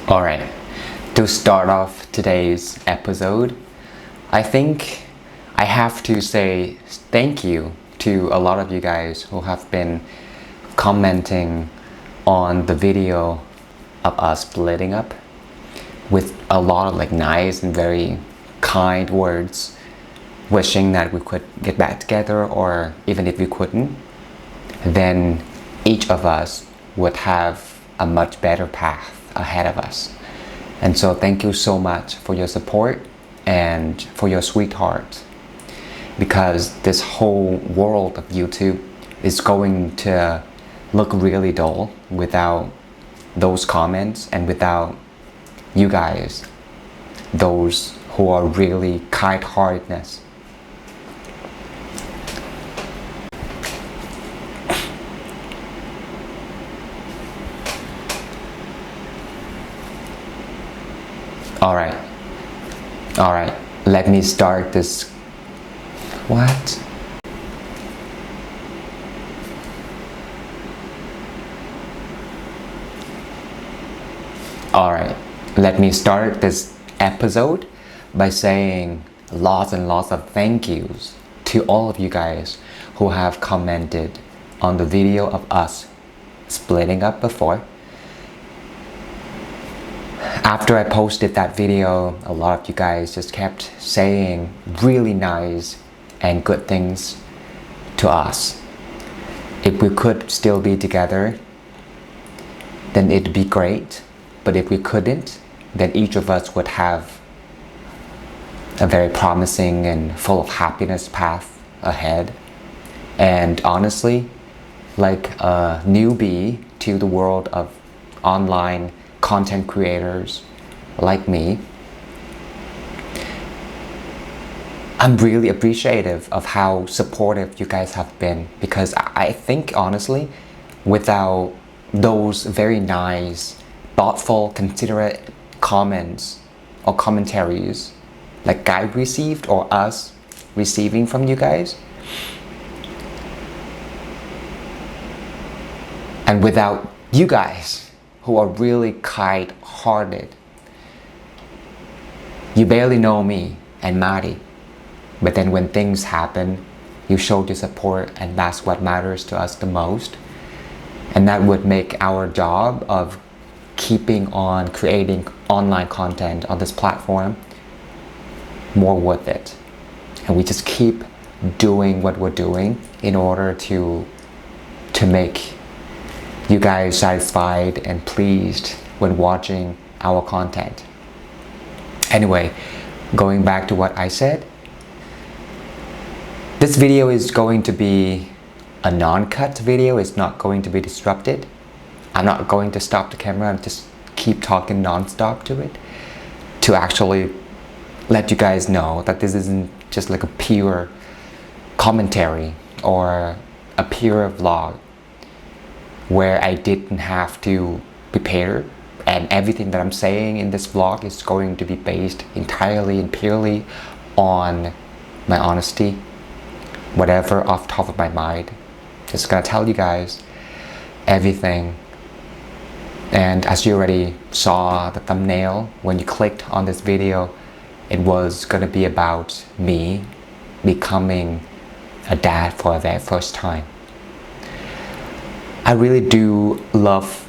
Alright, to start off today's episode, I think I have to say thank you to a lot of you guys who have been commenting on the video of us splitting up with a lot of nice and very kind words, wishing that we could get back together, or even if we couldn't, then each of us would have a much better path ahead of us. And so thank you so much for your support and for your sweetheart, because this whole world of YouTube is going to look really dull without those comments and without you guys, those who are really kind-heartedness. Alright, let me start this. What? Alright, let me start this episode by saying lots and lots of thank yous to all of you guys who have commented on the video of us splitting up before. After I posted that video, a lot of you guys just kept saying really nice and good things to us. If we could still be together, then it'd be great. But if we couldn't, then each of us would have a very promising and full of happiness path ahead. And honestly, like a newbie to the world of online content creators like me, I'm really appreciative of how supportive you guys have been, because I think honestly, without those very nice, thoughtful, considerate comments or commentaries like I received or us receiving from you guys, and without you guys who are really kind-hearted. You barely know me and Mari, but then when things happen, you showed your support, and that's what matters to us the most. And that would make our job of keeping on creating online content on this platform more worth it. And we just keep doing what we're doing in order to make you guys satisfied and pleased when watching our content. Anyway, going back to what I said, this video is going to be a non-cut video. It's not going to be disrupted. I'm not going to stop the camera and just keep talking non-stop to it, to actually let you guys know that this isn't just like a pure commentary or a pure vlog where I didn't have to prepare, and everything that I'm saying in this vlog is going to be based entirely and purely on my honesty, whatever off the top of my mind. Just gonna tell you guys everything. And as you already saw the thumbnail, when you clicked on this video, it was gonna be about me becoming a dad for the very first time. I really do love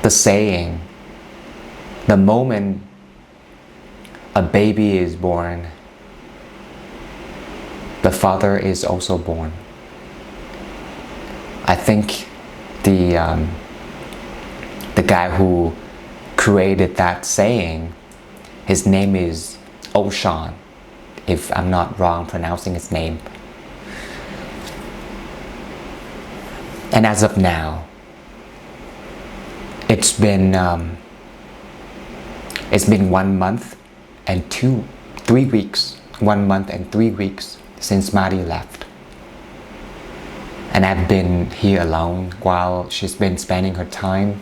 the saying, the moment a baby is born, the father is also born. I think the guy who created that saying, his name is Oshan, if I'm not wrong pronouncing his name. And as of now, it's been 1 month and 3 weeks. 1 month and 3 weeks since Mari left, and I've been here alone while she's been spending her time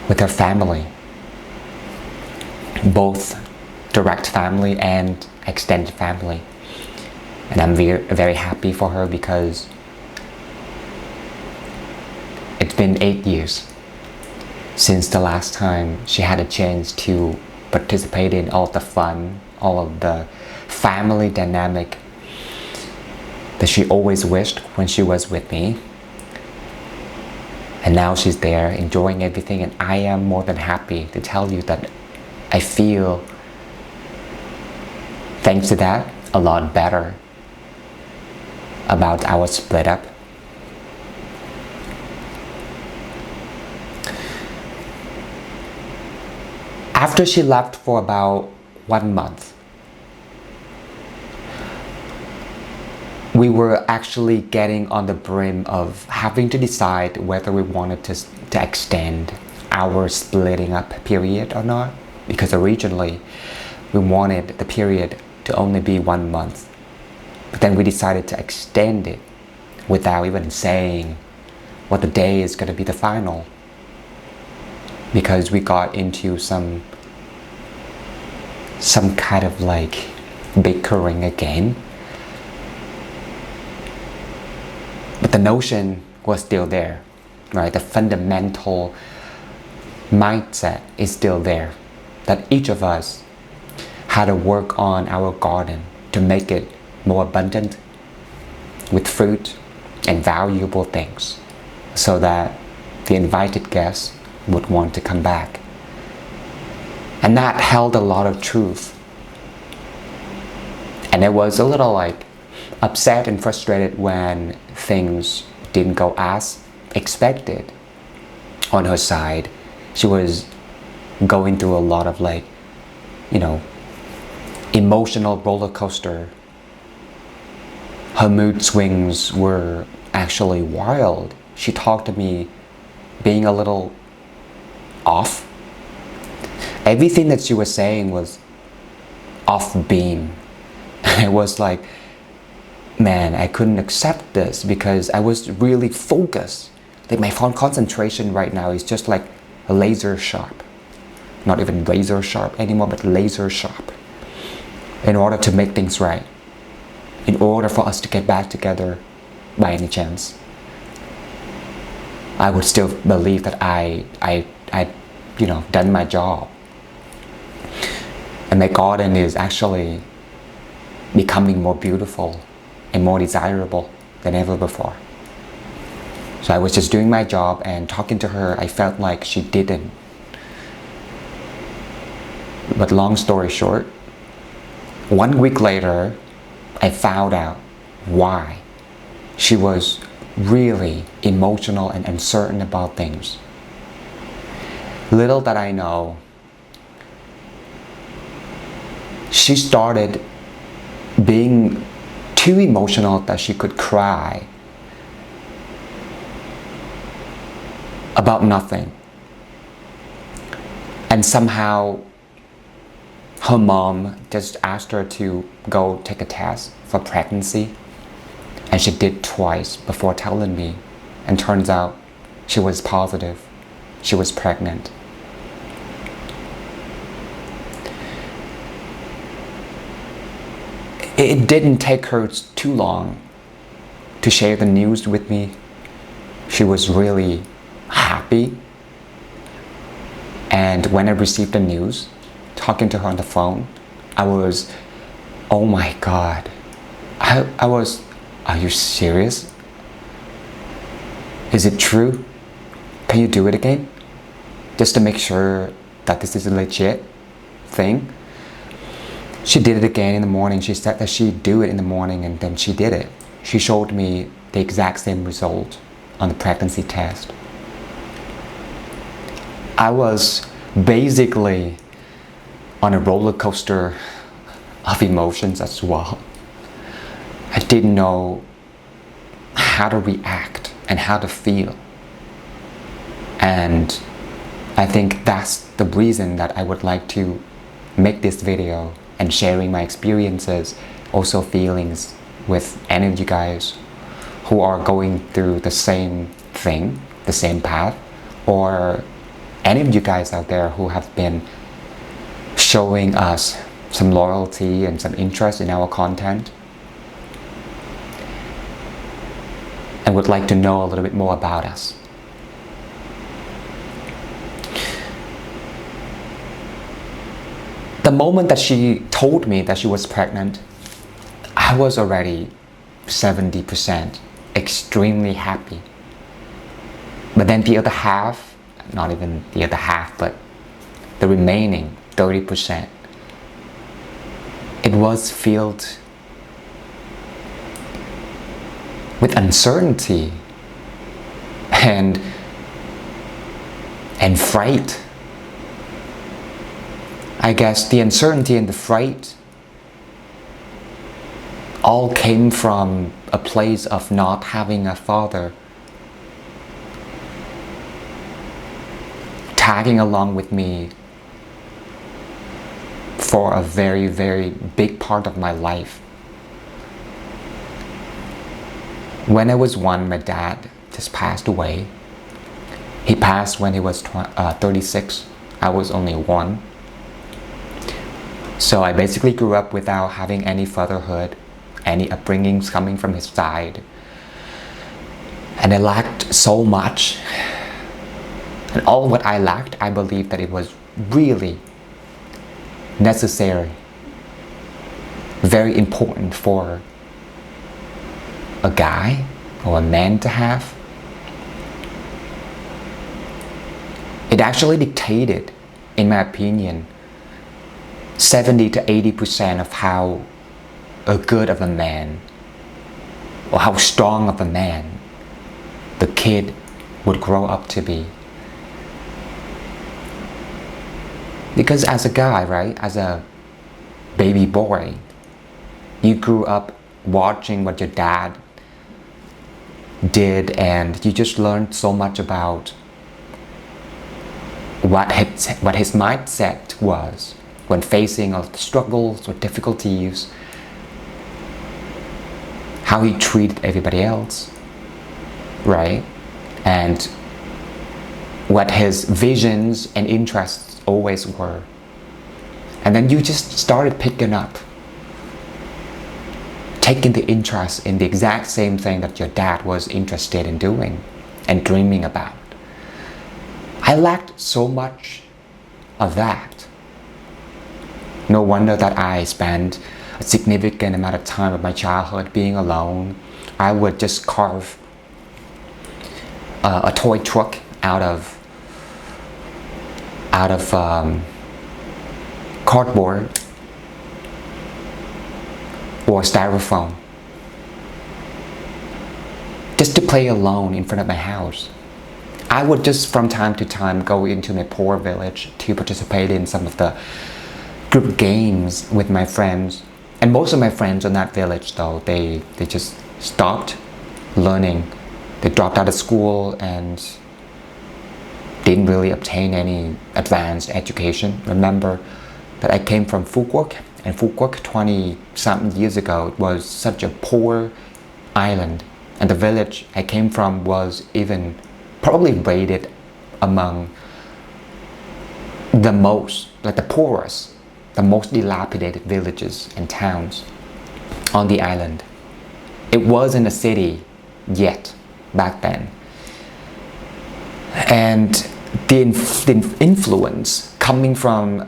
with her family, both direct family and extended family. And I'm very happy for her, because it's been 8 years since the last time she had a chance to participate in all the fun, all of the family dynamic that she always wished when she was with me. And now she's there enjoying everything, and I am more than happy to tell you that I feel, thanks to that, a lot better about our split up. After she left for about 1 month, we were actually getting on the brim of having to decide whether we wanted to extend our splitting up period or not, because originally we wanted the period to only be 1 month, but then we decided to extend it without even saying what the day is going to be the final, because we got into some kind of like bickering again. But the notion was still there, right? The fundamental mindset is still there, that each of us had to work on our garden to make it more abundant with fruit and valuable things, so that the invited guests would want to come back. And that held a lot of truth. And I was a little like upset and frustrated when things didn't go as expected on her side. She was going through a lot of like, emotional roller coaster. Her mood swings were actually wild. She talked to me being a little off. Everything that she was saying was off beam. I was like, man, I couldn't accept this because I was really focused. Like my concentration right now is just like laser sharp. Not even razor sharp anymore, but laser sharp. In order to make things right. In order for us to get back together by any chance. I would still believe that I done my job. And my garden is actually becoming more beautiful and more desirable than ever before. So I was just doing my job, and talking to her, I felt like she didn't. But long story short, 1 week later, I found out why she was really emotional and uncertain about things. Little that I know, she started being too emotional that she could cry about nothing. And somehow her mom just asked her to go take a test for pregnancy, and she did twice before telling me, and turns out she was positive. She was pregnant. It didn't take her too long to share the news with me. She was really happy. And when I received the news, talking to her on the phone, I was, oh my God. I was, are you serious? Is it true? Can you do it again? Just to make sure that this is a legit thing. She did it again in the morning. She said that she'd do it in the morning, and then she did it. She showed me the exact same result on the pregnancy test. I was basically on a roller coaster of emotions as well. I didn't know how to react and how to feel. And I think that's the reason that I would like to make this video and sharing my experiences, also feelings with any of you guys who are going through the same thing, the same path, or any of you guys out there who have been showing us some loyalty and some interest in our content and would like to know a little bit more about us. The moment that she told me that she was pregnant, I was already 70% extremely happy. But then the other half, not even the other half, but the remaining 30%, it was filled with uncertainty and fright. I guess the uncertainty and the fright all came from a place of not having a father tagging along with me for a very, very big part of my life. When I was 1, my dad just passed away. He passed when he was 36. I was only 1. So I basically grew up without having any fatherhood, any upbringings coming from his side. And I lacked so much. And all what I lacked, I believe that it was really necessary, very important for a guy or a man to have. It actually dictated, in my opinion, 70 to 80% of how a good of a man or how strong of a man the kid would grow up to be. Because as a guy, right, as a baby boy, you grew up watching what your dad did, and you just learned so much about what his mindset was when facing all the struggles or difficulties, how he treated everybody else, right? And what his visions and interests always were. And then you just started picking up, taking the interest in the exact same thing that your dad was interested in doing and dreaming about. I lacked so much of that. No wonder that I spent a significant amount of time of my childhood being alone. I would just carve a toy truck out of cardboard or styrofoam, just to play alone in front of my house. I would just from time to time go into my poor village to participate in some of the group games with my friends. And most of my friends in that village, though, they just stopped learning. They dropped out of school and didn't really obtain any advanced education. Remember that I came from Phu Quoc, and Phu Quoc 20-something years ago was such a poor island. And the village I came from was even probably rated among the most, like the poorest, the most dilapidated villages and towns on the island. It wasn't a city yet back then. And the influence coming from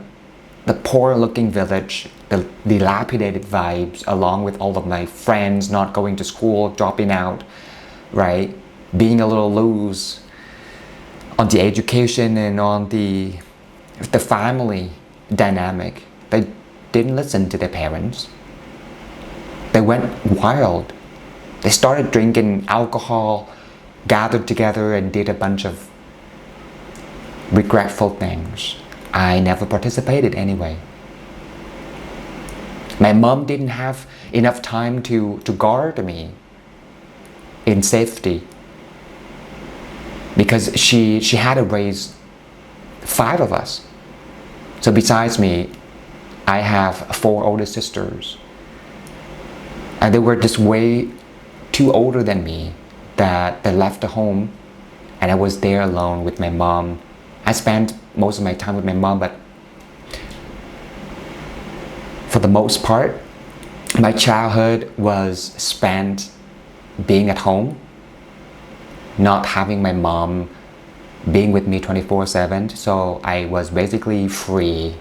the poor looking village, the dilapidated vibes, along with all of my friends not going to school, dropping out, right? Being a little loose on the education and on the family dynamic. They didn't listen to their parents. They went wild. They started drinking alcohol, gathered together and did a bunch of regretful things. I never participated anyway. My mom didn't have enough time to guard me in safety, because she had to raise 5 of us. So besides me, I have 4 older sisters, and they were just way too older than me that they left the home, and I was there alone with my mom. I spent most of my time with my mom, but for the most part, my childhood was spent being at home, not having my mom being with me 24/7. So I was basically free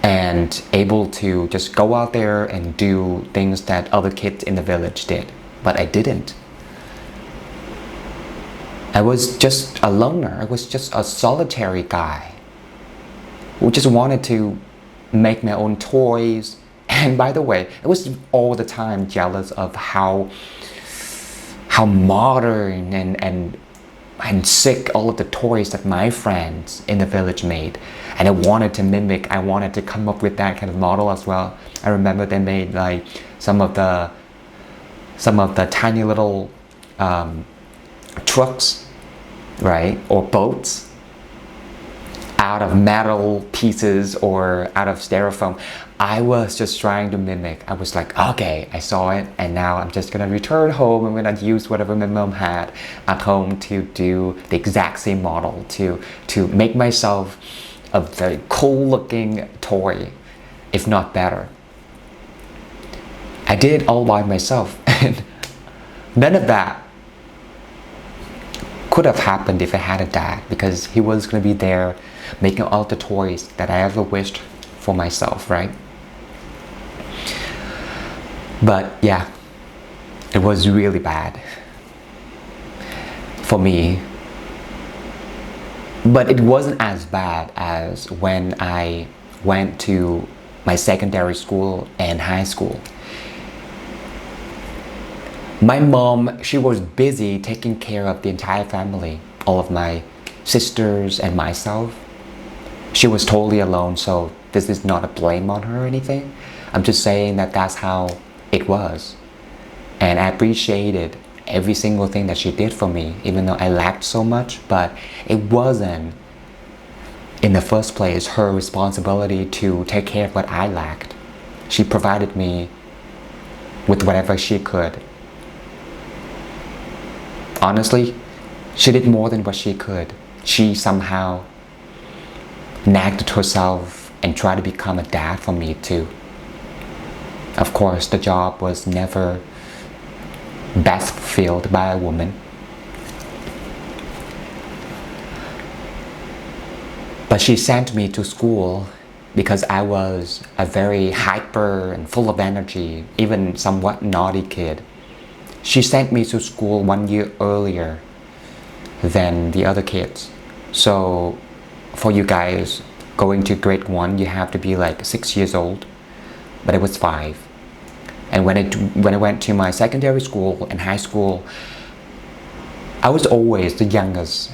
and able to just go out there and do things that other kids in the village did. But I didn't. I was just a loner. I was just a solitary guy who just wanted to make my own toys. And by the way, I was all the time jealous of how modern and sick all of the toys that my friends in the village made. And I wanted to mimic, I wanted to come up with that kind of model as well. I remember they made like some of the tiny little trucks, right, or boats out of metal pieces or out of styrofoam. I was just trying to mimic. I was like, okay, I saw it, and now I'm just gonna return home. I'm gonna use whatever my mom had at home to do the exact same model, to make myself a very cool looking toy, if not better. I did all by myself, and none of that could have happened if I had a dad, because he was going to be there making all the toys that I ever wished for myself, right? But yeah, it was really bad for me. But it wasn't as bad as when I went to my secondary school and high school. My mom, she was busy taking care of the entire family, all of my sisters and myself. She was totally alone, so this is not a blame on her or anything. I'm just saying that that's how it was. And I appreciated every single thing that she did for me, even though I lacked so much, but it wasn't, in the first place, her responsibility to take care of what I lacked. She provided me with whatever she could. Honestly, she did more than what she could. She somehow nagged herself and tried to become a dad for me too. Of course, the job was never best fulfilled by a woman. But she sent me to school because I was a very hyper and full of energy, even somewhat naughty kid. She sent me to school 1 year earlier than the other kids. So for you guys going to grade 1, you have to be like 6 years old, but I was 5. And when I went to my secondary school and high school, I was always the youngest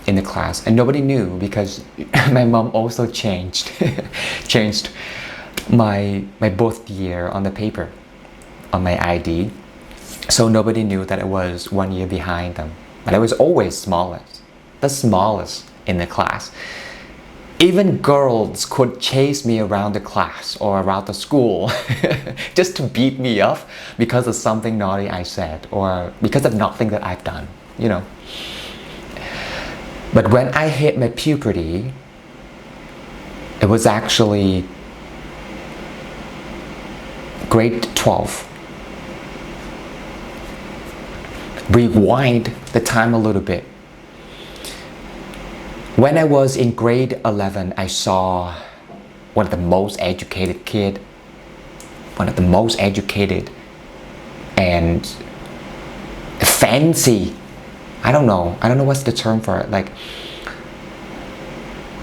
in the class, and nobody knew because my mom also changed my birth year on the paper, on my ID. So nobody knew that I was 1 year behind them. But I was always smallest, the smallest in the class. Even girls could chase me around the class or around the school just to beat me up because of something naughty I said or because of nothing that I've done, you know. But when I hit my puberty, it was actually grade 12. Rewind the time a little bit. When I was in grade 11, I saw one of the most educated kid, one of the most educated and fancy, I don't know what's the term for it, like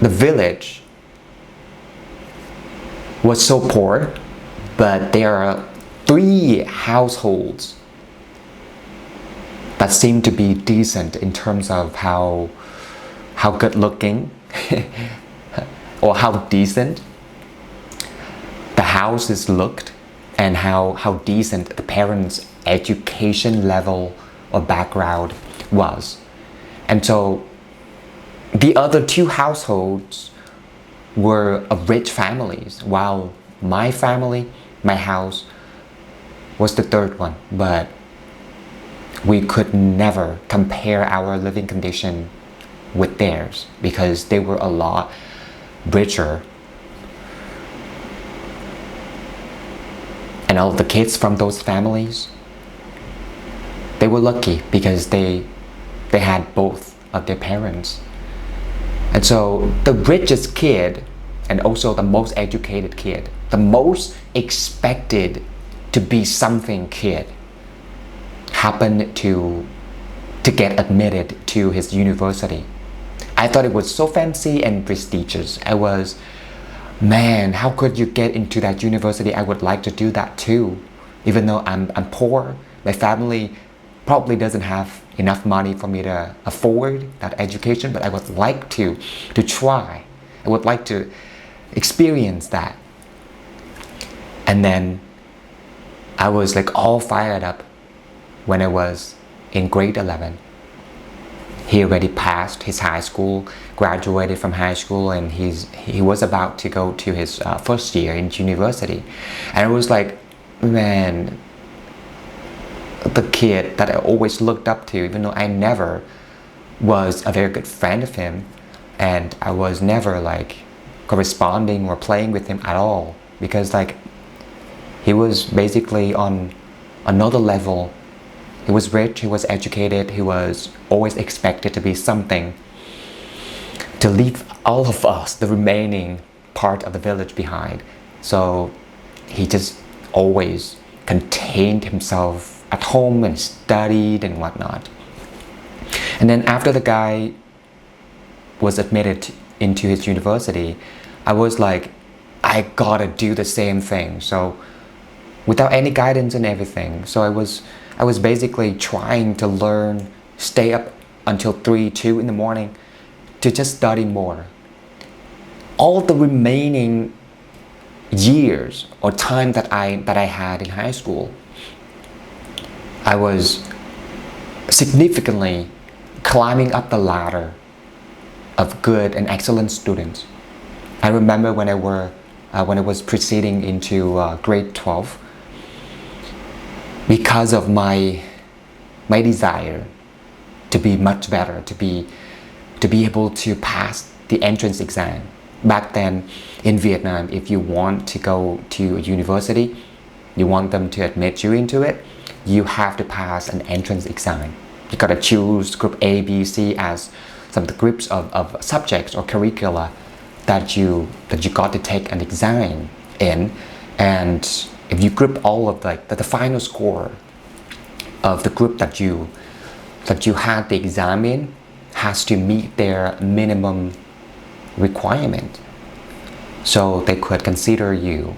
the village was so poor, but there are 3 households that seem to be decent in terms of how good looking or how decent the houses looked and how decent the parents' education level or background was. And so the other 2 households were of rich families, while my family, my house, was the 3rd one. But we could never compare our living condition with theirs because they were a lot richer. And all the kids from those families, they were lucky because they had both of their parents. And so the richest kid and also the most educated kid, the most expected to be something kid, happened to get admitted to his university. I thought it was so fancy and prestigious. I was, man, how could you get into that university? I would like to do that too. Even though I'm poor, my family probably doesn't have enough money for me to afford that education, but I would like to try. I would like to experience that. And then I was like all fired up when I was in grade 11. He already passed his high school, graduated from high school, and he was about to go to his first year in university. And I was like, man, the kid that I always looked up to, even though I never was a very good friend of him, and I was never like corresponding or playing with him at all, because like he was basically on another level. He was rich, he was educated, he was always expected to be something, to leave all of us, the remaining part of the village, behind. So he just always contained himself at home and studied and whatnot. And then after the guy was admitted into his university, I was like, I gotta do the same thing. So without any guidance and everything. So I was basically trying to learn, stay up until 2 in the morning to just study more. All the remaining years or time that I had in high school, I was significantly climbing up the ladder of good and excellent students. I remember when I was proceeding into grade 12, because of my desire to be much better, to be able to pass the entrance exam. Back then in Vietnam, if you want to go to a university, you want them to admit you into it, you have to pass an entrance exam. You gotta choose group A, B, C as some of the groups of subjects or curricula that you got to take an exam in. And if you group all of the final score of the group that you had the exam in has to meet their minimum requirement, so they could consider you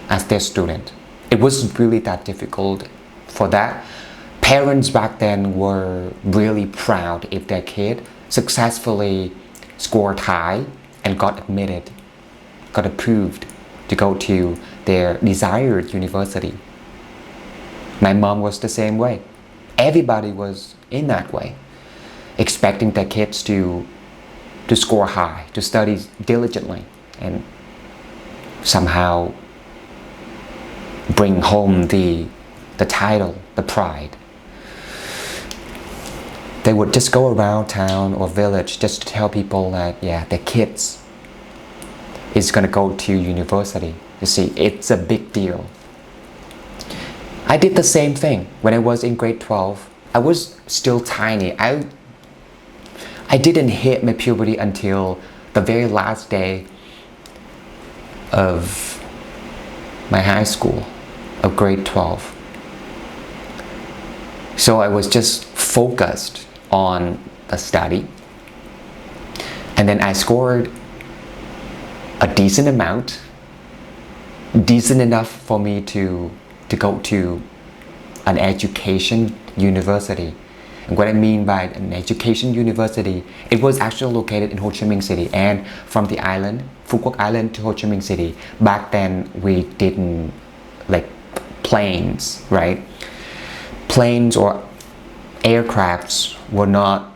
as their student. It wasn't really that difficult for that. Parents back then were really proud if their kid successfully scored high and got admitted, got approved to go to their desired university. My mom was the same way. Everybody was in that way, expecting their kids to score high, to study diligently, and somehow bring home the title, the pride. They would just go around town or village just to tell people that, yeah, their kids is gonna go to university. You see, it's a big deal. I did the same thing when I was in grade 12. I was still tiny. I didn't hit my puberty until the very last day of my high school, of grade 12. So I was just focused on the study. And then I scored a decent amount, decent enough for me to go to an education university. And what I mean by an education university, it was actually located in Ho Chi Minh City, and from the island, Phu Quoc Island, to Ho Chi Minh City. Back then we didn't like planes, right? Planes or aircrafts were not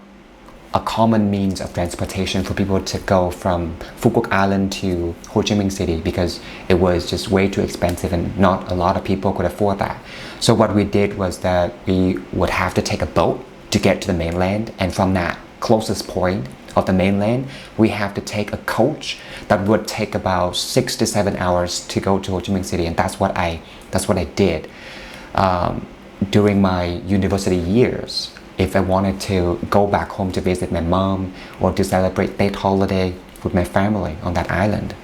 a common means of transportation for people to go from Phu Quoc Island to Ho Chi Minh City, because it was just way too expensive and not a lot of people could afford that. So what we did was that we would have to take a boat to get to the mainland, and from that closest point of the mainland, we have to take a coach that would take about 6 to 7 hours to go to Ho Chi Minh City, and that's what I did during my university years. If I wanted to go back home to visit my mom or to celebrate Tết holiday with my family on that island.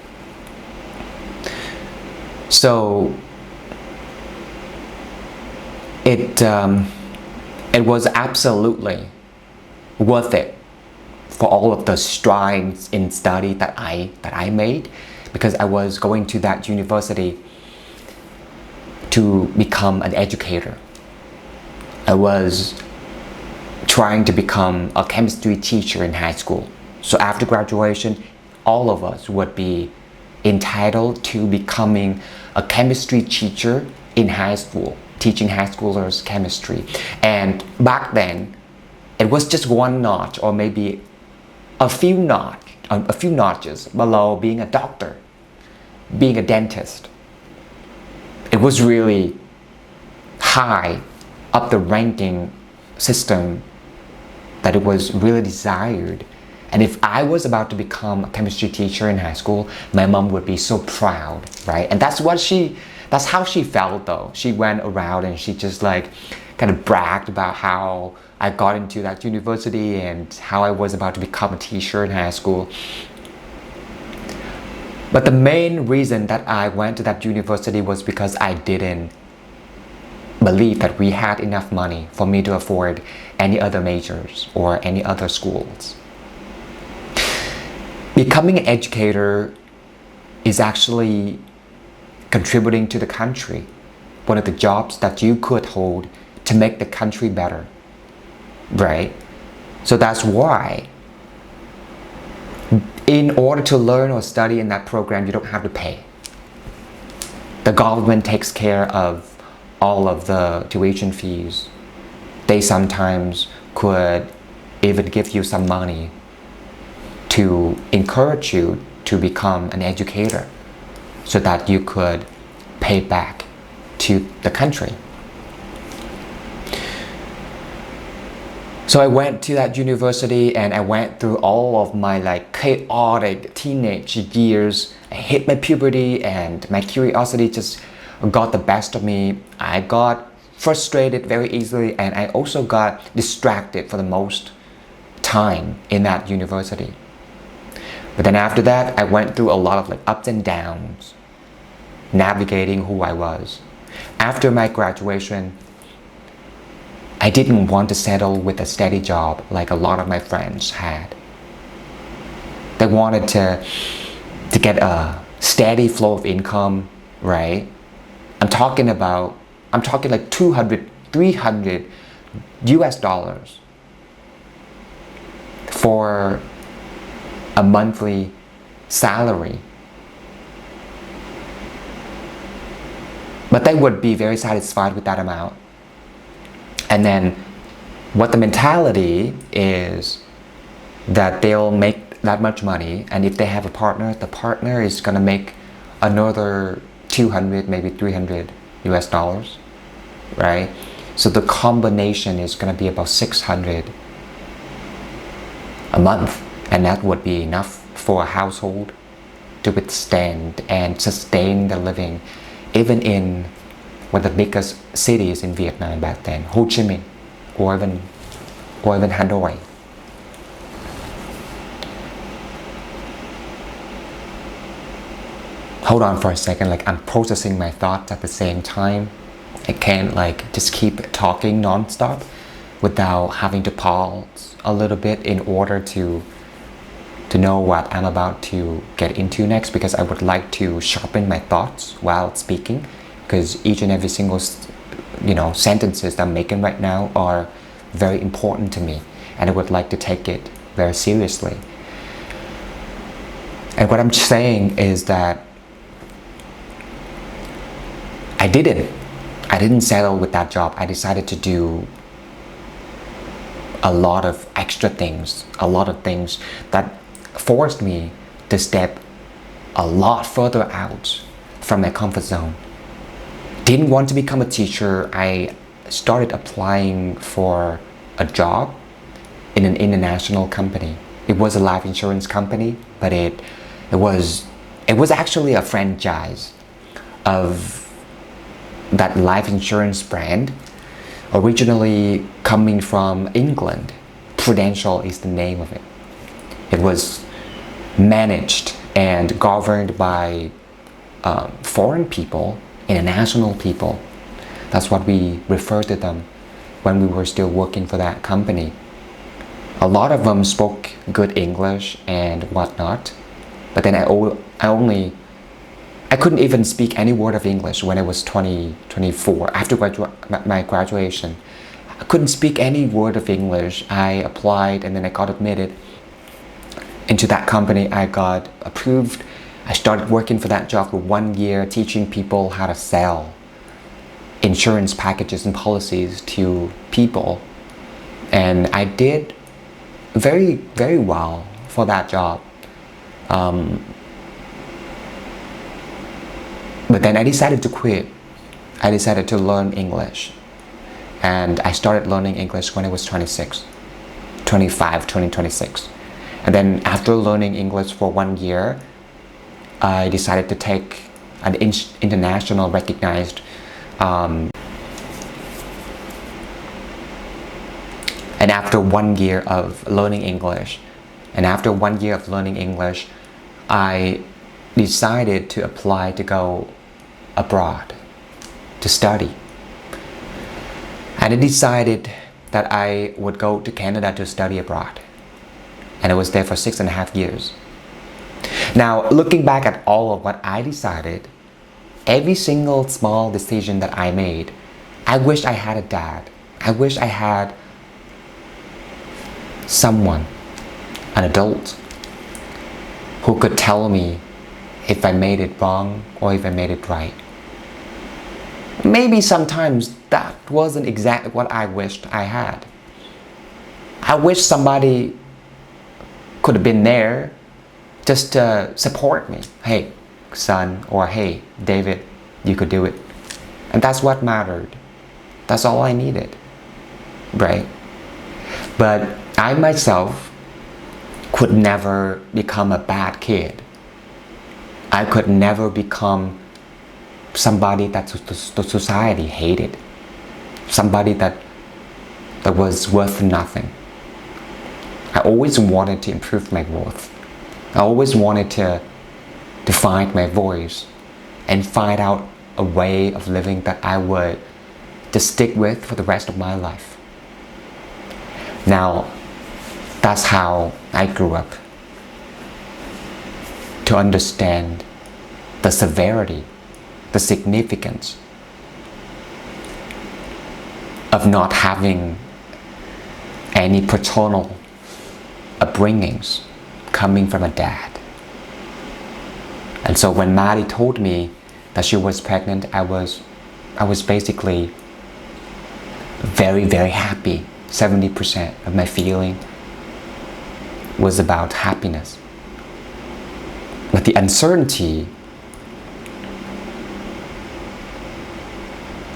So it was absolutely worth it for all of the strides in study that I made, because I was going to that university to become an educator. I was trying to become a chemistry teacher in high school. So after graduation, all of us would be entitled to becoming a chemistry teacher in high school, teaching high schoolers chemistry. And back then, it was just one notch, or maybe a few notches below being a doctor, being a dentist. It was really high up the ranking system that it was really desired. And if I was about to become a chemistry teacher in high school, my mom would be so proud, right? And that's how she felt though. She went around and she just like kind of bragged about how I got into that university and how I was about to become a teacher in high school. But the main reason that I went to that university was because I didn't believe that we had enough money for me to afford any other majors or any other schools. Becoming an educator is actually contributing to the country, one of the jobs that you could hold to make the country better, right? So that's why in order to learn or study in that program, you don't have to pay. The government takes care of all of the tuition fees. They sometimes could even give you some money to encourage you to become an educator so that you could pay back to the country. So I went to that university and I went through all of my like chaotic teenage years. I hit my puberty and my curiosity just got the best of me. I got frustrated very easily and I also got distracted for the most time in that university. But then after that, I went through a lot of like ups and downs, navigating who I was. After my graduation, I didn't want to settle with a steady job like a lot of my friends had. They wanted to get a steady flow of income, right? I'm talking like 200, 300 US dollars for a monthly salary. But they would be very satisfied with that amount. And then what the mentality is that they'll make that much money, and if they have a partner, the partner is gonna make another 200, maybe 300 US dollars, right? So the combination is gonna be about 600 a month, and that would be enough for a household to withstand and sustain the living, even in one of the biggest cities in Vietnam back then, Ho Chi Minh, or even Hanoi. Hold on for a second, like I'm processing my thoughts at the same time. I can't like just keep talking non-stop without having to pause a little bit in order to know what I'm about to get into next, because I would like to sharpen my thoughts while speaking, because each and every single sentences that I'm making right now are very important to me, and I would like to take it very seriously. And what I'm saying is that I didn't settle with that job. I decided to do a lot of extra things, a lot of things that forced me to step a lot further out from my comfort zone. Didn't want to become a teacher. I started applying for a job in an international company. It was a life insurance company, but it was actually a franchise of that life insurance brand, originally coming from England. Prudential is the name of it. It was managed and governed by foreign people, international people. That's what we refer to them when we were still working for that company. A lot of them spoke good English and whatnot, but then I couldn't even speak any word of English when I was 24. After my graduation, I couldn't speak any word of English. I applied and then I got admitted into that company. I got approved. I started working for that job for 1 year, teaching people how to sell insurance packages and policies to people. And I did very, very well for that job. But then I decided to quit. I decided to learn English. And I started learning English when I was 26, 25, 26. And then after learning English for 1 year, I decided to take an international recognized and after 1 year of learning English, I decided to apply to go abroad to study. And I decided that I would go to Canada to study abroad. And I was there for 6.5 years. Now, looking back at all of what I decided, every single small decision that I made, I wish I had a dad. I wish I had someone, an adult, who could tell me if I made it wrong or if I made it right. Maybe sometimes that wasn't exactly what I wished I had. I wish somebody could have been there just to support me. Hey, son, or hey, David, you could do it. And that's what mattered. That's all I needed, right? But I myself could never become a bad kid. I could never become somebody that the society hated. Somebody that was worth nothing. I always wanted to improve my worth. I always wanted to find my voice and find out a way of living that I would just stick with for the rest of my life. Now, that's how I grew up. To understand the severity, the significance of not having any paternal upbringings coming from a dad. And so when Maddie told me that she was pregnant, I was basically very, very happy. 70% of my feeling was about happiness. But the uncertainty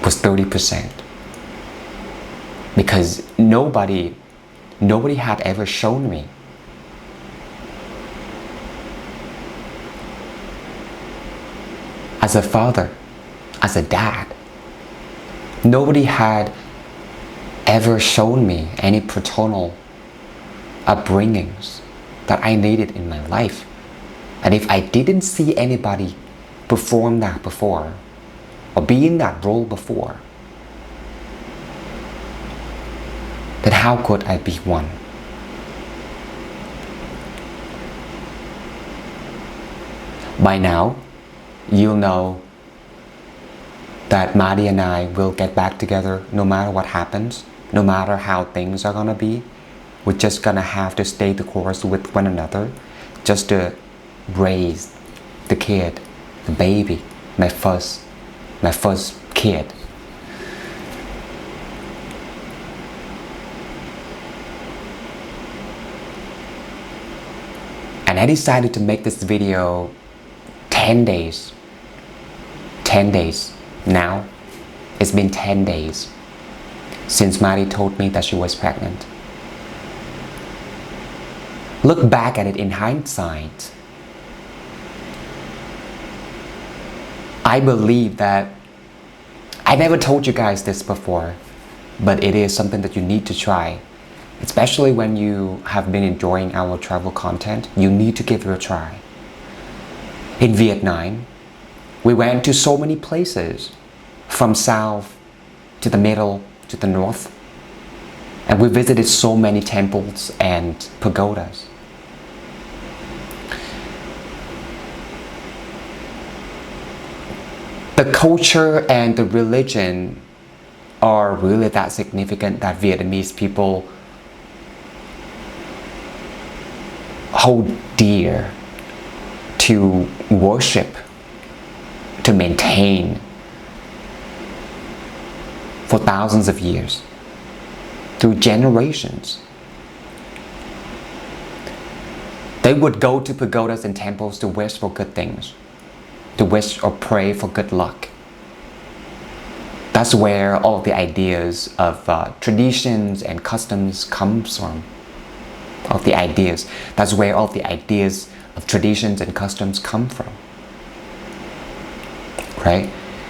was 30%. Because nobody had ever shown me as a father, as a dad. Nobody had ever shown me any paternal upbringings that I needed in my life. And if I didn't see anybody perform that before, or be in that role before, then how could I be one? By now, you'll know that Maddie and I will get back together no matter what happens, no matter how things are gonna be. We're just gonna have to stay the course with one another, just to raise the kid, the baby, my first kid. And I decided to make this video 10 days. 10 days. Now, it's been 10 days since Maddie told me that she was pregnant. Look back at it in hindsight. I believe that I never told you guys this before, but it is something that you need to try. Especially when you have been enjoying our travel content, you need to give it a try. In Vietnam, We went to so many places, from south to the middle to the north. And we visited so many temples and pagodas. The culture and the religion are really that significant that Vietnamese people hold dear to worship, to maintain for thousands of years, through generations. They would go to pagodas and temples to wish for good things, to wish or pray for good luck. That's where all the ideas of traditions and customs comes from. That's where all the ideas of traditions and customs come from. Right?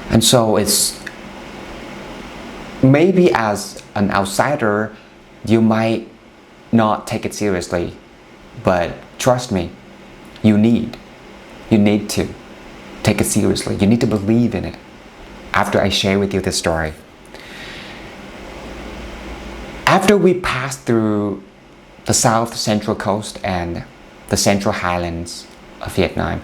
And so it's maybe as an outsider, you might not take it seriously, but trust me, you need to take it seriously. You need to believe in it after I share with you this story. After we passed through the south central coast and the central highlands of Vietnam,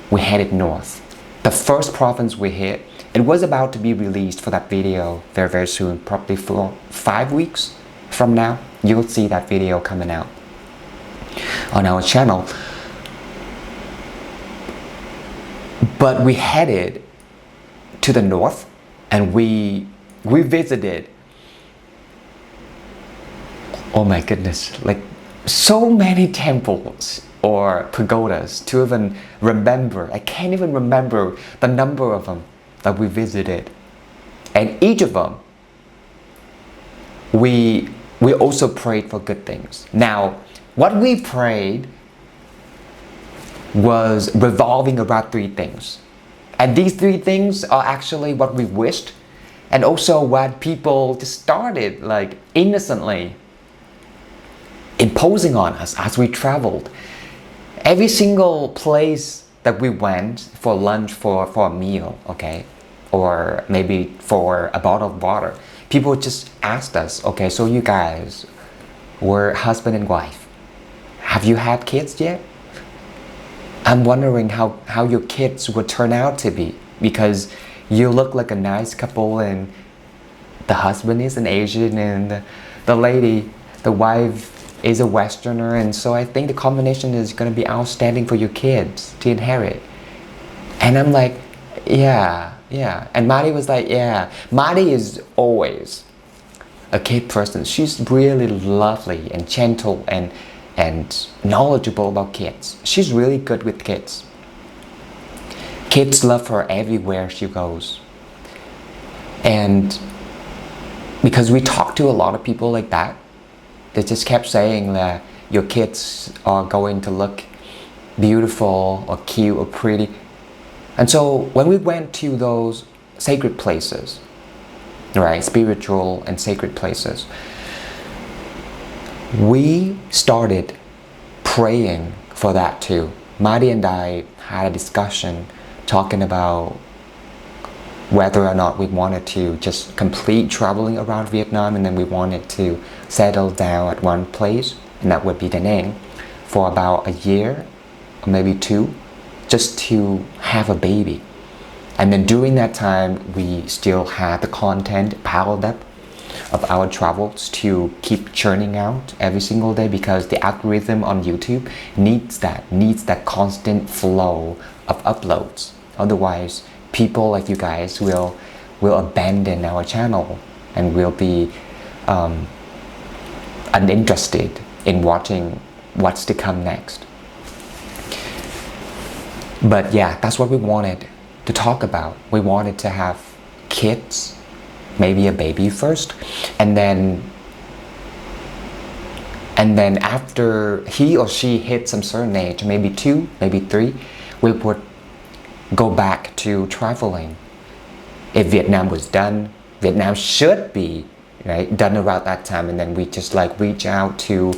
we headed north. The first province we hit, it was about to be released for that video very, very soon, probably for 5 weeks from now. You'll see that video coming out on our channel. But we headed to the north and we visited, oh my goodness, like so many temples or pagodas to even remember. I can't even remember the number of them that we visited. And each of them, we also prayed for good things. Now, what we prayed was revolving around 3 things. And these 3 things are actually what we wished, and also what people just started like innocently imposing on us as we traveled. Every single place that we went for lunch, for a meal, okay, or maybe for a bottle of water, people just asked us, okay, so you guys were husband and wife. Have you had kids yet? I'm wondering how your kids would turn out to be, because you look like a nice couple and the husband is an Asian and the lady, the wife, is a Westerner, and so I think the combination is going to be outstanding for your kids to inherit. And I'm like, yeah. And Marty was like, yeah. Marty is always a kid person. She's really lovely and gentle and knowledgeable about kids. She's really good with kids. Kids love her everywhere she goes. And because we talked to a lot of people like that, they just kept saying that your kids are going to look beautiful or cute or pretty. And so when we went to those sacred places, right, spiritual and sacred places, we started praying for that too. Marty and I had a discussion talking about whether or not we wanted to just complete traveling around Vietnam, and then we wanted to settle down at one place, and that would be Da Nang, for about a year or maybe 2, just to have a baby. And then during that time, we still had the content piled up of our travels to keep churning out every single day, because the algorithm on YouTube needs that constant flow of uploads. Otherwise, people like you guys will abandon our channel and will be uninterested in watching what's to come next. But yeah, that's what we wanted to talk about. We wanted to have kids, maybe a baby first, and then after he or she hit some certain age, maybe 2, maybe 3, we would go back to traveling. If Vietnam was done, Vietnam should be done around that time, and then we just like reach out to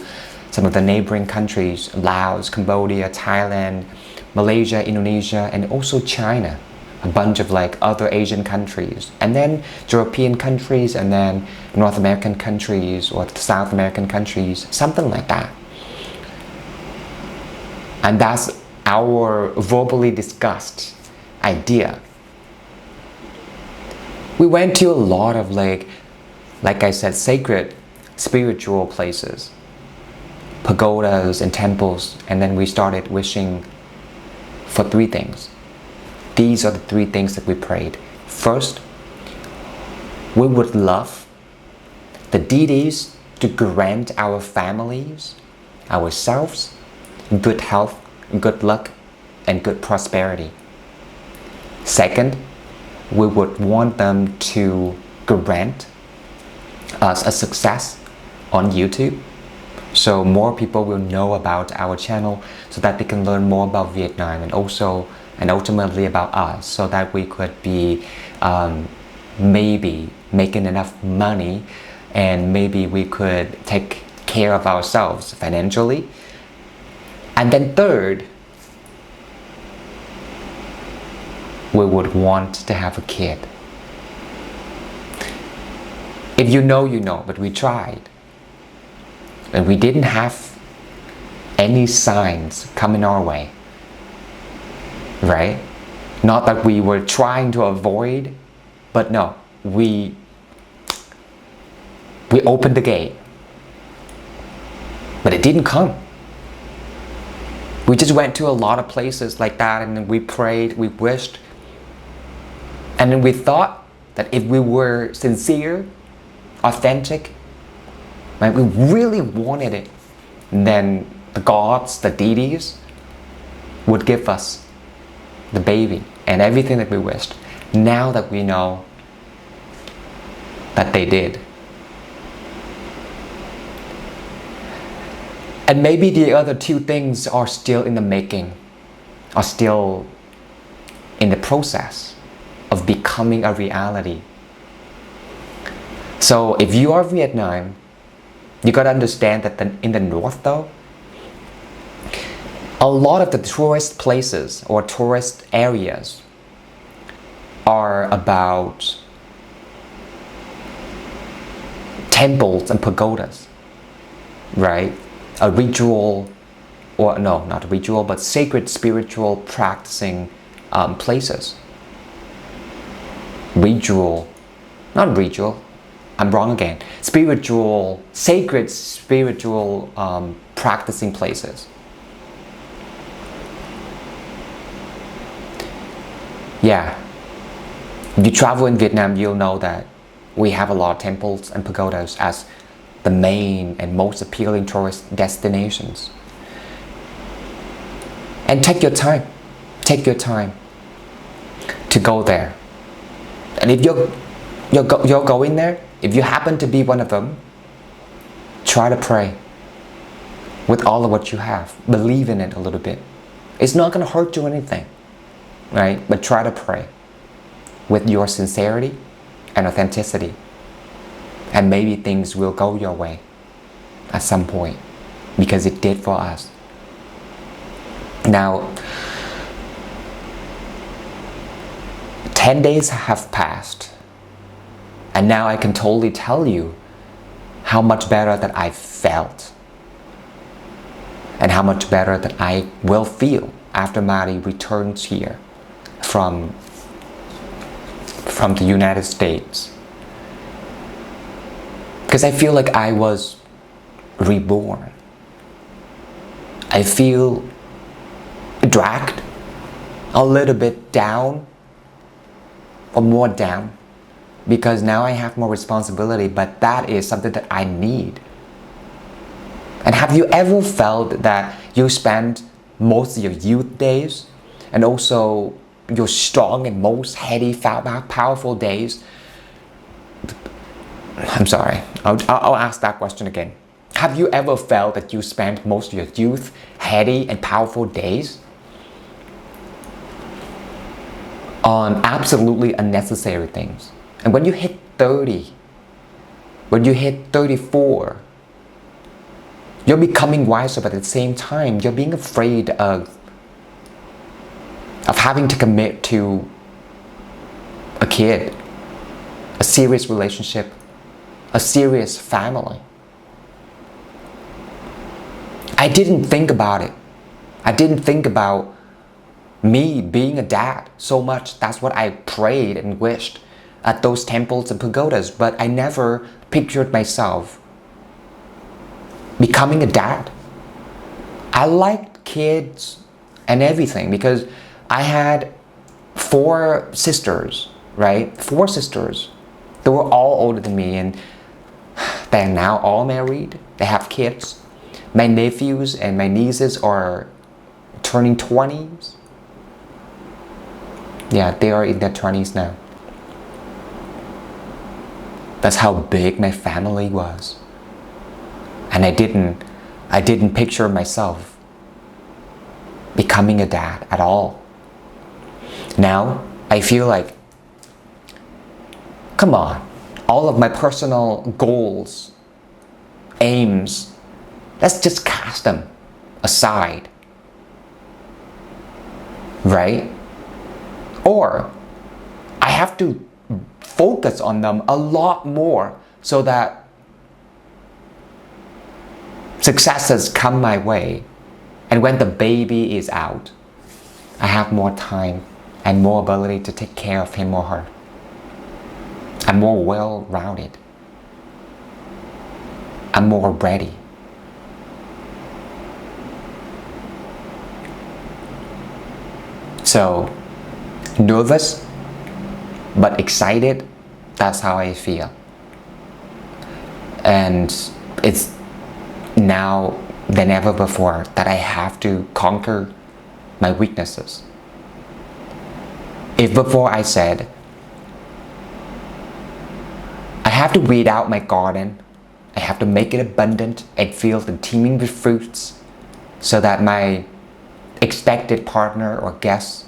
some of the neighboring countries, Laos, Cambodia, Thailand, Malaysia, Indonesia, and also China. a bunch of like other Asian countries, and then European countries, and then North American countries or South American countries, something like that. And that's our verbally discussed idea. We went to a lot of like I said, sacred spiritual places, pagodas and temples, and then we started wishing for 3 things. These are the 3 things that we prayed. First, we would love the deities to grant our families, ourselves, good health, good luck, and good prosperity. Second, we would want them to grant us a success on YouTube, so more people will know about our channel, so that they can learn more about Vietnam and ultimately about us, so that we could be maybe making enough money, and maybe we could take care of ourselves financially. And then third, we would want to have a kid. If you know, you know, but we tried. And we didn't have any signs coming our way. Right? Not that we were trying to avoid, but no, we opened the gate. But it didn't come. We just went to a lot of places like that, and then we prayed, we wished. And then we thought that if we were sincere, authentic, right, we really wanted it, then the gods, the deities would give us the baby and everything that we wished. Now that we know that they did. And maybe the other 2 things are still in the making, are still in the process of becoming a reality. So if you are Vietnam, you gotta understand that in the north though, a lot of the tourist places or tourist areas are about temples and pagodas, right? A ritual, or no, not a ritual, but sacred spiritual practicing places. Ritual, not ritual, I'm wrong again. Spiritual, sacred spiritual practicing places. Yeah, if you travel in Vietnam, you'll know that we have a lot of temples and pagodas as the main and most appealing tourist destinations. And take your time to go there. And if you're going there, if you happen to be one of them, try to pray with all of what you have. Believe in it a little bit. It's not going to hurt you anything, right? But try to pray with your sincerity and authenticity. And maybe things will go your way at some point, because it did for us. Now, 10 days have passed, and now I can totally tell you how much better that I felt, and how much better that I will feel after Mari returns here from the United States. Because I feel like I was reborn. I feel dragged a little bit down, or more down, because now I have more responsibility, but that is something that I need. And have you ever felt that you spend most of your youth days and also your strong and most heady, powerful days? I'm sorry, I'll ask that question again. Have you ever felt that you spent most of your youth, heady and powerful days on absolutely unnecessary things? And when you hit 30, when you hit 34, you're becoming wiser, but at the same time, you're being afraid of having to commit to a kid, a serious relationship, a serious family. I didn't think about it. I didn't think about me being a dad so much. That's what I prayed and wished at those temples and pagodas, but I never pictured myself becoming a dad. I liked kids and everything because I had 4 sisters, right? 4 sisters. They were all older than me, and they're now all married. They have kids. My nephews and my nieces are turning 20s. Yeah, they are in their 20s now. That's how big my family was. And I didn't picture myself becoming a dad at all. Now, I feel like, come on, all of my personal goals, aims, let's just cast them aside, right? Or I have to focus on them a lot more so that successes come my way, and when the baby is out, I have more time and more ability to take care of him or her. I'm more well-rounded. I'm more ready. So, nervous but excited, that's how I feel. And it's now than ever before that I have to conquer my weaknesses. If before I said, I have to weed out my garden, I have to make it abundant and filled and teeming with fruits so that my expected partner or guest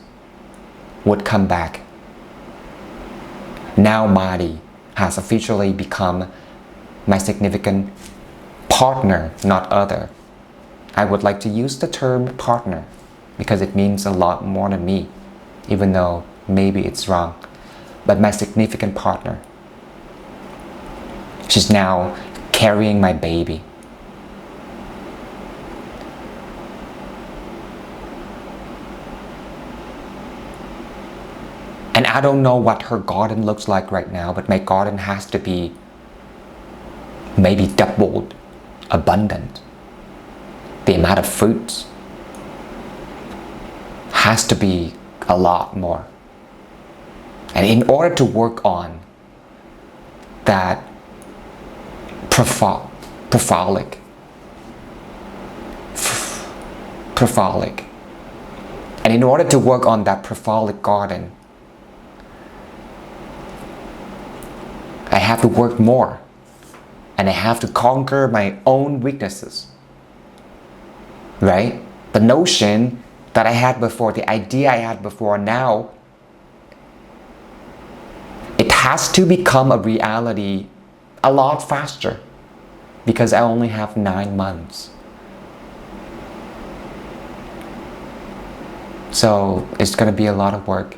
would come back. Now Marty has officially become my significant partner, not other. I would like to use the term partner because it means a lot more to me, even though maybe it's wrong. But my significant partner. She's now carrying my baby. And I don't know what her garden looks like right now, but my garden has to be maybe doubled, abundant. The amount of fruits has to be a lot more. And in order to work on that propholic, and in order to work on that propholic garden, I have to work more, and I have to conquer my own weaknesses, right? The notion that I had before, the idea I had before, now it has to become a reality a lot faster because I only have 9 months. So it's gonna be a lot of work.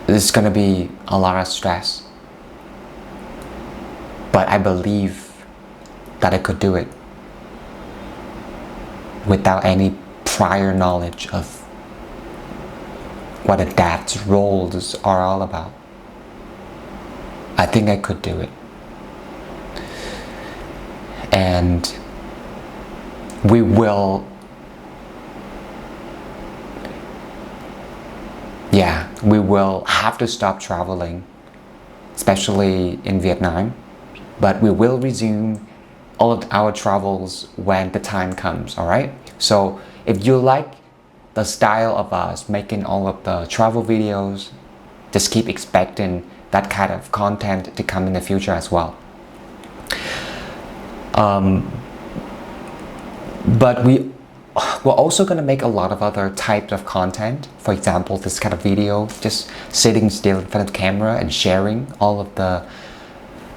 It's gonna be a lot of stress. But I believe that I could do it without any prior knowledge of what a dad's roles are all about. I think I could do it. And we will, we will have to stop traveling, especially in Vietnam, but we will resume all of our travels when the time comes, all right? So if you like the style of us making all of the travel videos, just keep expecting that kind of content to come in the future as well. But we're also going to make a lot of other types of content. For example, this kind of video, just sitting still in front of the camera and sharing all of the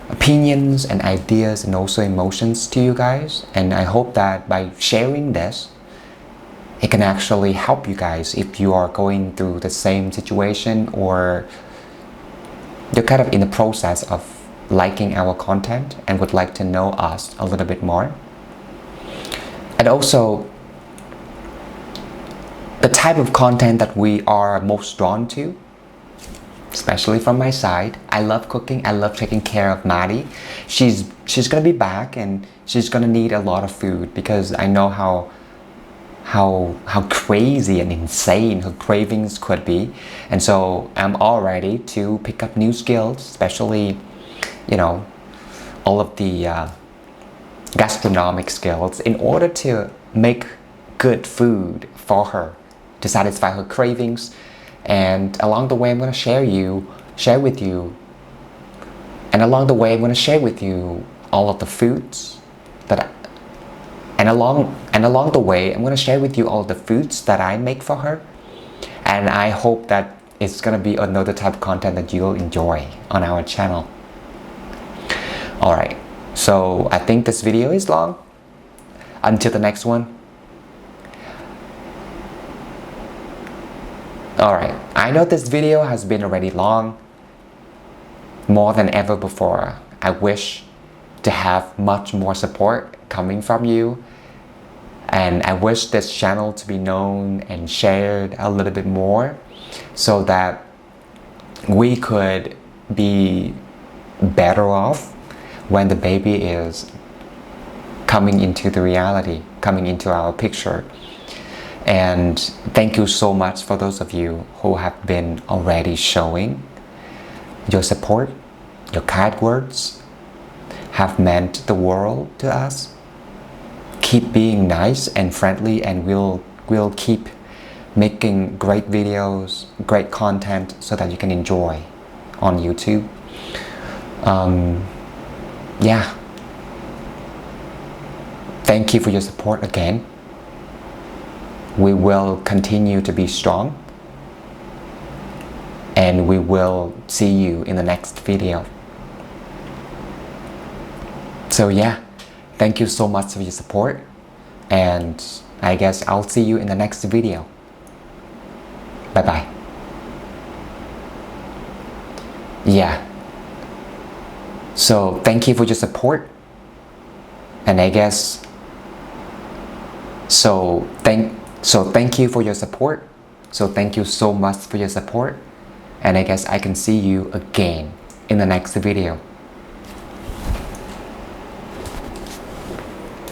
opinions and ideas and also emotions to you guys. And I hope that by sharing this, it can actually help you guys if you are going through the same situation, or you're kind of in the process of liking our content and would like to know us a little bit more. And also, the type of content that we are most drawn to, especially from my side, I love cooking. I love taking care of Maddie. She's gonna be back and she's gonna need a lot of food, because I know how crazy and insane her cravings could be. And so I'm all ready to pick up new skills, especially, you know, all of the gastronomic skills, in order to make good food for her, to satisfy her cravings. And along the way, I'm going to share with you all of the foods that along the way, I'm going to share with you all the foods that I make for her. And I hope that it's going to be another type of content that you'll enjoy on our channel. Alright, so I think this video is long. Until the next one. Alright, I know this video has been already long, more than ever before. I wish to have much more support coming from you, and I wish this channel to be known and shared a little bit more, so that we could be better off when the baby is coming into the reality, coming into our picture. And thank you so much for those of you who have been already showing your support. Your kind words have meant the world to us. Keep being nice and friendly, and we'll keep making great videos, great content, so that you can enjoy on YouTube. Yeah. Thank you for your support again. We will continue to be strong, and we will see you in the next video. So yeah, thank you so much for your support, and I guess I'll see you in the next video. Bye bye. Yeah. So thank you for your support, and I guess thank you for your support. So thank you so much for your support, and I guess I can see you again in the next video.